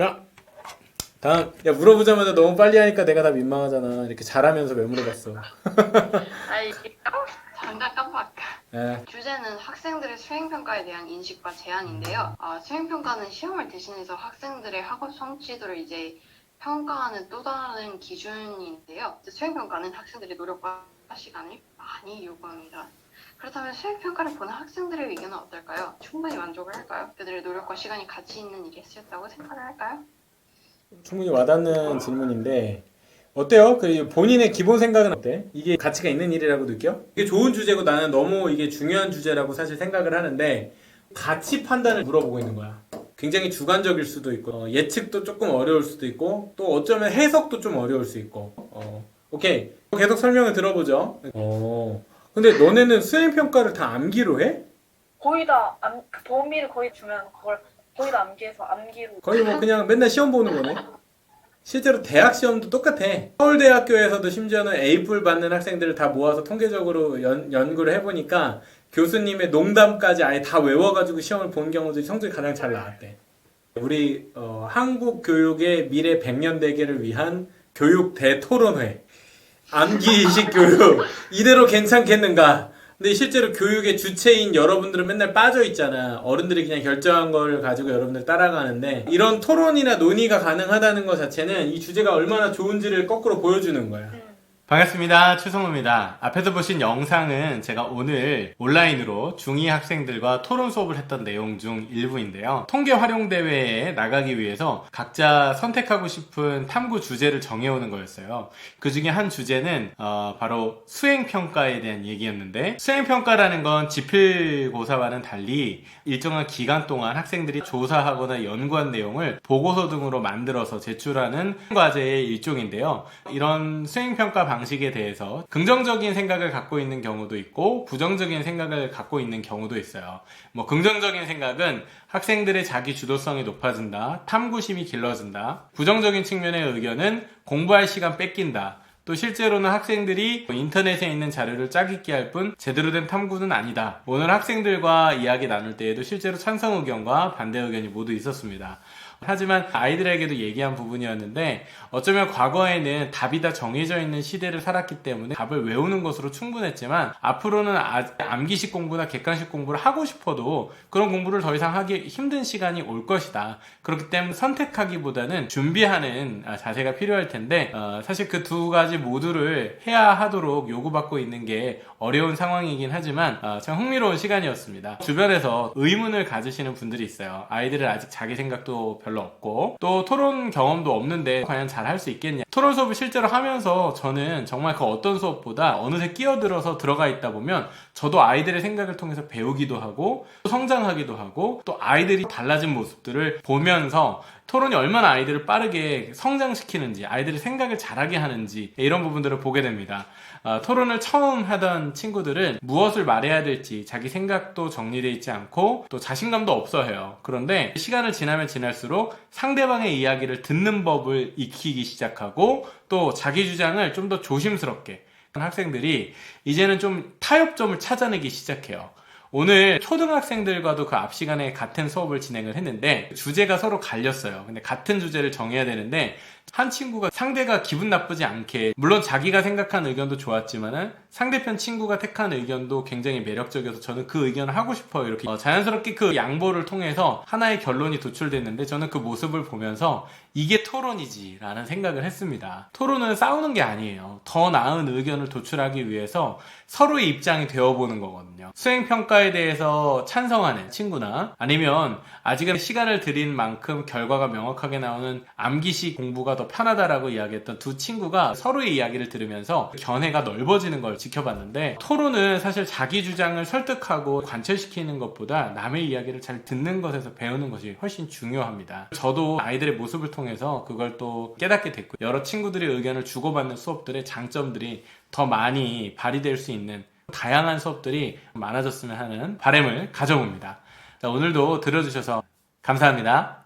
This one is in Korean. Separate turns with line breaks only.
자, 다음. 야, 물어보자마자 너무 빨리 하니까 내가 다 민망하잖아. 이렇게 잘하면서 왜 물어봤어?
아이, 잠깐 깜빡.
네.
주제는 학생들의 수행평가에 대한 인식과 제안인데요. 수행평가는 시험을 대신해서 학생들의 학업 성취도를 이제 평가하는 또 다른 기준인데요. 수행평가는 학생들의 노력과 시간을 많이 요구합니다. 그렇다면 수행평가를 보는 학생들의 의견은 어떨까요? 충분히 만족을 할까요? 그들의 노력과 시간이 가치 있는 일이 쓰였다고 생각을 할까요?
충분히 와닿는 질문인데 어때요? 그 본인의 기본 생각은 어때? 이게 가치가 있는 일이라고 느껴? 이게 좋은 주제고 나는 너무 이게 중요한 주제라고 사실 생각을 하는데 가치 판단을 물어보고 있는 거야. 굉장히 주관적일 수도 있고 예측도 조금 어려울 수도 있고 또 어쩌면 해석도 좀 어려울 수 있고 오케이 계속 설명을 들어보죠. 근데 너네는 수행평가를 다 암기로 해?
거의 다 그 범위를 거의 주면 그걸 거의 다 암기해서 암기로.
거의 뭐 그냥 맨날 시험 보는 거네. 실제로 대학 시험도 똑같아. 서울대학교에서도 심지어는 A뿔 받는 학생들을 다 모아서 통계적으로 연구를 해보니까 교수님의 농담까지 아예 다 외워가지고 시험을 본 경우들이 성적이 가장 잘 나왔대. 우리 한국 교육의 미래 100년 대계를 위한 교육 대토론회. 암기식 교육. 이대로 괜찮겠는가? 근데 실제로 교육의 주체인 여러분들은 맨날 빠져 있잖아. 어른들이 그냥 결정한 걸 가지고 여러분들 따라가는데 이런 토론이나 논의가 가능하다는 것 자체는 이 주제가 얼마나 좋은지를 거꾸로 보여주는 거야. 반갑습니다. 최성호입니다. 앞에서 보신 영상은 제가 오늘 온라인으로 중2 학생들과 토론 수업을 했던 내용 중 일부인데요. 통계 활용 대회에 나가기 위해서 각자 선택하고 싶은 탐구 주제를 정해오는 거였어요. 그 중에 한 주제는 바로 수행평가에 대한 얘기였는데, 수행평가라는 건 지필고사와는 달리 일정한 기간 동안 학생들이 조사하거나 연구한 내용을 보고서 등으로 만들어서 제출하는 과제의 일종인데요. 이런 수행평가 방식에 대해서 긍정적인 생각을 갖고 있는 경우도 있고 부정적인 생각을 갖고 있는 경우도 있어요. 긍정적인 생각은 학생들의 자기 주도성이 높아진다, 탐구심이 길러진다. 부정적인 측면의 의견은 공부할 시간 뺏긴다. 또 실제로는 학생들이 인터넷에 있는 자료를 짜깁기 할 뿐 제대로 된 탐구는 아니다. 오늘 학생들과 이야기 나눌 때에도 실제로 찬성 의견과 반대 의견이 모두 있었습니다. 하지만 아이들에게도 얘기한 부분이었는데 어쩌면 과거에는 답이 다 정해져 있는 시대를 살았기 때문에 답을 외우는 것으로 충분했지만 앞으로는 암기식 공부나 객관식 공부를 하고 싶어도 그런 공부를 더 이상 하기 힘든 시간이 올 것이다. 그렇기 때문에 선택하기보다는 준비하는 자세가 필요할 텐데 사실 그 두 가지 모두를 해야 하도록 요구받고 있는 게 어려운 상황이긴 하지만 참 흥미로운 시간이었습니다. 주변에서 의문을 가지시는 분들이 있어요. 아이들은 아직 자기 생각도 별로 없고 또 토론 경험도 없는데 과연 잘 할 수 있겠냐. 토론 수업을 실제로 하면서 저는 정말 그 어떤 수업보다 어느새 끼어들어서 들어가 있다 보면 저도 아이들의 생각을 통해서 배우기도 하고 성장하기도 하고 또 아이들이 달라진 모습들을 보면서 토론이 얼마나 아이들을 빠르게 성장시키는지, 아이들이 생각을 잘하게 하는지 이런 부분들을 보게 됩니다. 토론을 처음 하던 친구들은 무엇을 말해야 될지 자기 생각도 정리되어 있지 않고 또 자신감도 없어 해요. 그런데 시간을 지나면 지날수록 상대방의 이야기를 듣는 법을 익히기 시작하고 또 자기 주장을 좀 더 조심스럽게 학생들이 이제는 좀 타협점을 찾아내기 시작해요. 오늘 초등학생들과도 그 앞 시간에 같은 수업을 진행을 했는데 주제가 서로 갈렸어요. 근데 같은 주제를 정해야 되는데 한 친구가 상대가 기분 나쁘지 않게, 물론 자기가 생각한 의견도 좋았지만은 상대편 친구가 택한 의견도 굉장히 매력적이어서 저는 그 의견을 하고 싶어요. 이렇게 자연스럽게 그 양보를 통해서 하나의 결론이 도출됐는데 저는 그 모습을 보면서 이게 토론이지 라는 생각을 했습니다. 토론은 싸우는 게 아니에요. 더 나은 의견을 도출하기 위해서 서로의 입장이 되어보는 거거든요. 수행평가에 대해서 찬성하는 친구나 아니면 아직은 시간을 들인 만큼 결과가 명확하게 나오는 암기식 공부가 더 편하다라고 이야기했던 두 친구가 서로의 이야기를 들으면서 견해가 넓어지는 걸 지켜봤는데, 토론은 사실 자기 주장을 설득하고 관철시키는 것보다 남의 이야기를 잘 듣는 것에서 배우는 것이 훨씬 중요합니다. 저도 아이들의 모습을 통해서 그걸 또 깨닫게 됐고 여러 친구들의 의견을 주고받는 수업들의 장점들이 더 많이 발휘될 수 있는 다양한 수업들이 많아졌으면 하는 바람을 가져봅니다. 오늘도 들어주셔서 감사합니다.